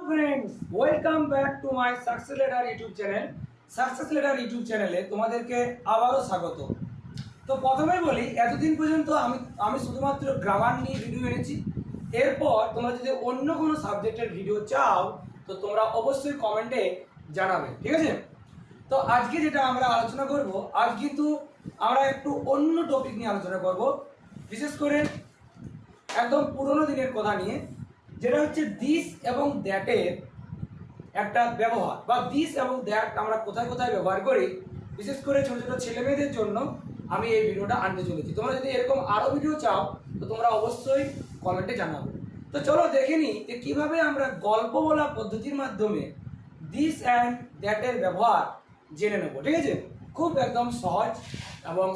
Friends, welcome back to my success ladder YouTube channel. Success ladder YouTube চ্যানেলে তোমাদেরকে আবারও স্বাগত। তো প্রথমেই বলি, এতদিন পর্যন্ত আমি শুধুমাত্র গ্রামার নিয়ে ভিডিও এনেছি। এরপর তোমরা যদি অন্য কোনো সাবজেক্টের ভিডিও চাও তো তোমরা অবশ্যই কমেন্টে জানাবে, ঠিক আছে? তো আজকে যেটা আমরা আলোচনা করব, আজ কিন্তু আমরা একটু অন্য টপিক নিয়ে আলোচনা করব, বিশেষ করে একদম পুরোনো দিনের কথা নিয়ে, যেটা হচ্ছে দিস এবং দ্যাটের একটা ব্যবহার, বা দিস এবং দ্যাট আমরা কোথায় কোথায় ব্যবহার করি, বিশেষ করে ছোট ছোট ছেলে মেয়েদের জন্য আমি এই ভিডিওটা আনতে চলেছি। তোমরা যদি এরকম আরও ভিডিও চাও তো তোমরা অবশ্যই কমেন্টে জানাবে। তো চলো দেখে নিই যে কীভাবে আমরা গল্প বলা পদ্ধতির মাধ্যমে দিস অ্যান্ড দ্যাটের ব্যবহার জেনে নেব, ঠিক আছে? খুব একদম সহজ এবং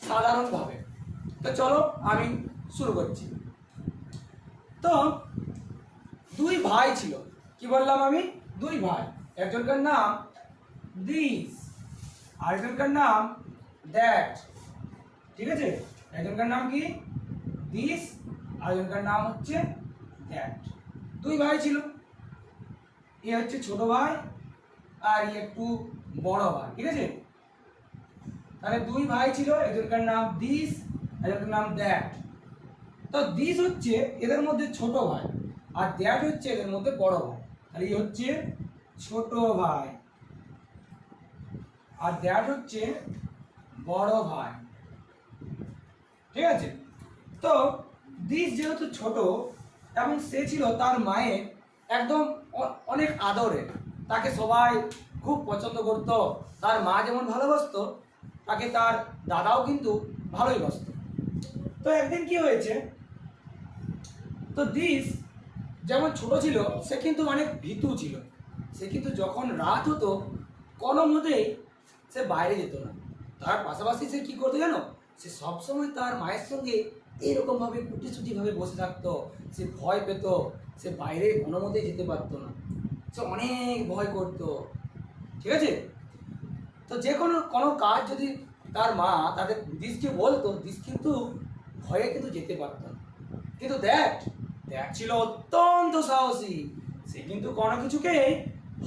সাধারণভাবে। তো চলো আমি শুরু করছি। তো দুই ভাই ছিল, কি বললাম আমি? দুই ভাই। একজনকার নাম দিস, আরেকজনকার নাম দ্যাট, ঠিক আছে? একজনকার নাম কি? দিস, আরেকজনকার নাম হচ্ছে দ্যাট। দুই ভাই ছিল, এ হচ্ছে ছোট ভাই আর এ একটু বড় ভাই, ঠিক আছে? তাহলে দুই ভাই ছিল, একজনকার নাম দিস, একজনকার নাম দ্যাট। তো দিস হচ্ছে এদের মধ্যে ছোট ভাই, আর দ্যাট হচ্ছে এদের মধ্যে বড় ভাই। তাহলে এই হচ্ছে ছোট ভাই আর দ্যাট হচ্ছে বড় ভাই, ঠিক আছে? তো দিস যেহেতু ছোট এবং সে ছিল তার মায়ের একদম অনেক আদরে, তাকে সবাই খুব পছন্দ করত। তার মা যেমন ভালোবাসতো, তাকে তার দাদাও কিন্তু ভালোই বাসতো। তো একদিন কি হয়েছে, তো দিস যেমন ছোট ছিল, সে কিন্তু অনেক ভীতু ছিল। সে কিন্তু যখন রাত হতো কোনো মতেই সে বাইরে যেত না। তার পাশাপাশি সে কি করতো জানো? সে সবসময় তার মায়ের সঙ্গে এইরকমভাবে কুটিসুটিভাবে বসে থাকতো। সে ভয় পেত, সে বাইরে কোনো মতেই যেতে পারতো না, সে অনেক ভয় করতো, ঠিক আছে? তো যে কোনো কোনো কাজ যদি তার মা তাদের দিসকে বলতো, দিস কিন্তু ভয়ে কিন্তু যেতে পারতো না। কিন্তু দ্যাট ছিল অত্যন্ত সাহসী। সে কিন্তু কোনো কিছুকে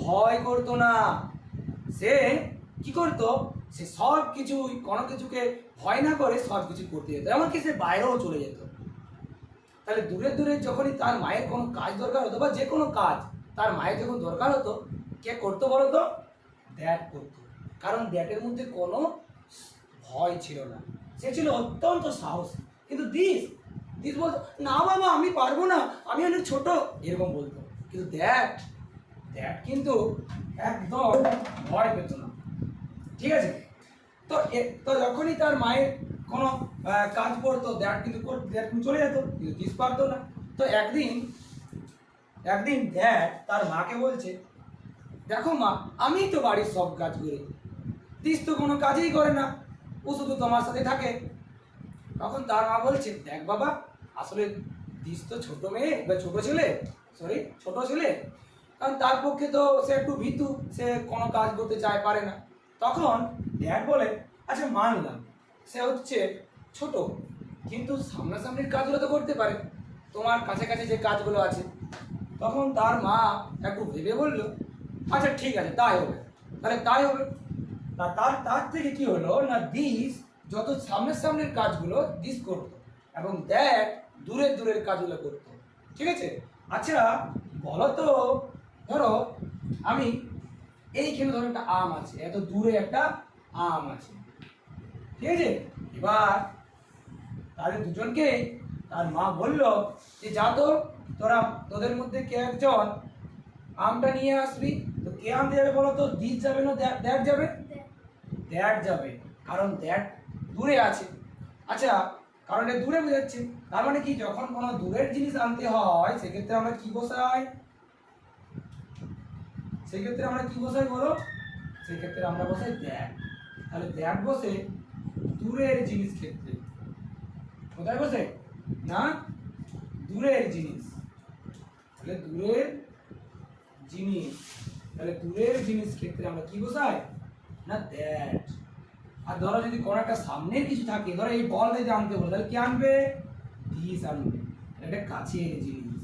ভয় করতো না। সে কি করতো? সে সব কিছুই, কোনো কিছুকে ভয় না করে সব কিছু করতে যেত, এমনকি সে বাইরেও চলে যেত। তাহলে দূরে দূরে যখনই তার মায়ের কোনো কাজ দরকার হতো, বা যে কোনো কাজ তার মায়ের যখন দরকার হতো, কে করতো বলো তো? দ্যাট করতো। কারণ দ্যাটের মধ্যে কোনো ভয় ছিল না, সে ছিল অত্যন্ত সাহসী। কিন্তু দিস বলতো, না বাবা আমি পারবো না, আমি অনেক ছোট, এরকম বলতো। কিন্তু দ্যাট কিন্তু একদম ভয় পেত না, ঠিক আছে? তো তো যখনই তার মায়ের কোনো কাজ পড়তো, দ্যাট কিন্তু চলে যেত, কিন্তু দিস পারতো না। তো একদিন দ্যাট তার মাকে বলছে, দেখো মা, আমি তো বাড়ির সব কাজ করি, দিস তো কোনো কাজই করে না, ও শুধু তোমার সাথে থাকে। তখন তার মা বলছে, দেখ বাবা, আসলে দিস তো ছোট মেয়ে বা ছোট ছেলে, কারণ তার পক্ষে তো সে একটু ভীতু, সে কোনো কাজ করতে চায়, পারে না। তখন ড্যাড বলে, আচ্ছা মানলাম সে হচ্ছে ছোট, কিন্তু সামনাসামনির কাজগুলো তো করতে পারে, তোমার কাছে কাছে যে কাজগুলো আছে। তখন তার মা একটু ভেবে বলল, আচ্ছা ঠিক আছে, তাই হবে, তাহলে তাই হবে। তার তার থেকে কি হলো না, দিস যত সামনের কাজগুলো দিস করতো, এবং দ্যাট দূরের কাজগুলো করতো, ঠিক আছে? আচ্ছা বলো তো, ধরো আমি এইখানে ধরো একটা আম আছে, এত দূরে একটা আম আছে, ঠিক আছে? এবার তাদের দুজনকে তার মা বলল যে, যা তো তোদের মধ্যে কে একজন আমটা নিয়ে আসবি। তো কে আনতে যাবে বলো তো? দিস যাবে না দ্যাট যাবে? দ্যাট যাবে, কারণ দ্যাট দূরে আছে। আচ্ছা, কারণ এটা দূরে বোঝাচ্ছে, তার মানে কি, যখন কোনো দূরের জিনিস আনতে হয় সেক্ষেত্রে আমরা কি বসাই? বলো? সেক্ষেত্রে আমরা বসাই দ্যাট। তাহলে দ্যাট বসে দূরের জিনিস ক্ষেত্রে। কোথায় বসে? না, দূরের জিনিস। তাহলে দূরের জিনিস ক্ষেত্রে আমরা কি বসাই? না দ্যাট। আর ধরো যদি কোনো একটা সামনের কিছু থাকে, ধরো এই বল যদি আনতে বলো, তাহলে কি আনবে? দিস আনবে, এটা কাছের জিনিস,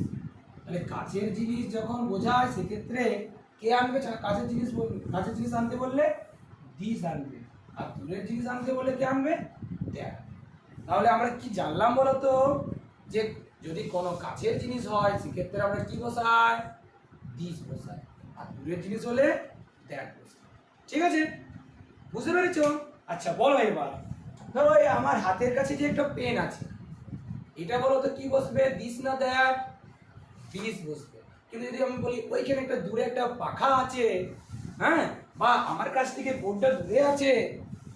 তাহলে কাছের জিনিস যখন বোঝায় সেক্ষেত্রে কে আনবে কাছের জিনিস কাছের জিনিস আনতে বললে দিস আনবে, আর দূরের জিনিস আনতে বললে কে আনবে দ্যাট। তাহলে আমরা কি জানলাম বলতো, যে যদি কোনো কাছের জিনিস হয় সেক্ষেত্রে আমরা কি বসাই, দিস বসাই, আর দূরের জিনিস হলে দ্যাট বসাই। ঠিক আছে, বুঝতে পেরেছো? আচ্ছা বলো এবার, ধরো এই আমার হাতের কাছে যে একটা পেন আছে, এটা বলো তো কি বসবে, দিস না দ্যাট? দিস বসবে। কিন্তু যদি আমি বলি ওইখানে একটা দূরে একটা পাখা আছে, হ্যাঁ, বা আমার কাছ থেকে বোর্ডটা দূরে আছে,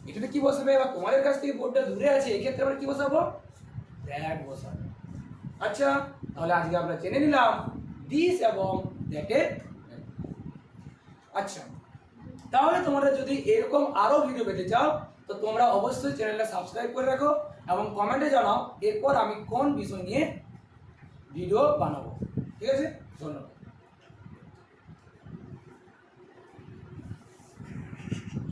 এটাতে কি বসবে, বা তোমাদের কাছ থেকে বোর্ডটা দূরে আছে, এই ক্ষেত্রে আমরা কি বসাবো, দ্যাট বসাবো। আচ্ছা, তাহলে আজকে আমরা জেনে নিলাম দিস এবং দ্যাটের। আচ্ছা, তাহলে তোমরা যদি এরকম আরো ভিডিও পেতে চাও তো তোমরা অবশ্যই চ্যানেলটা সাবস্ক্রাইব করে রাখো এবং কমেন্টে জানাও এরপর আমি কোন বিষয় নিয়ে ভিডিও বানাবো। ঠিক আছে, ধন্যবাদ।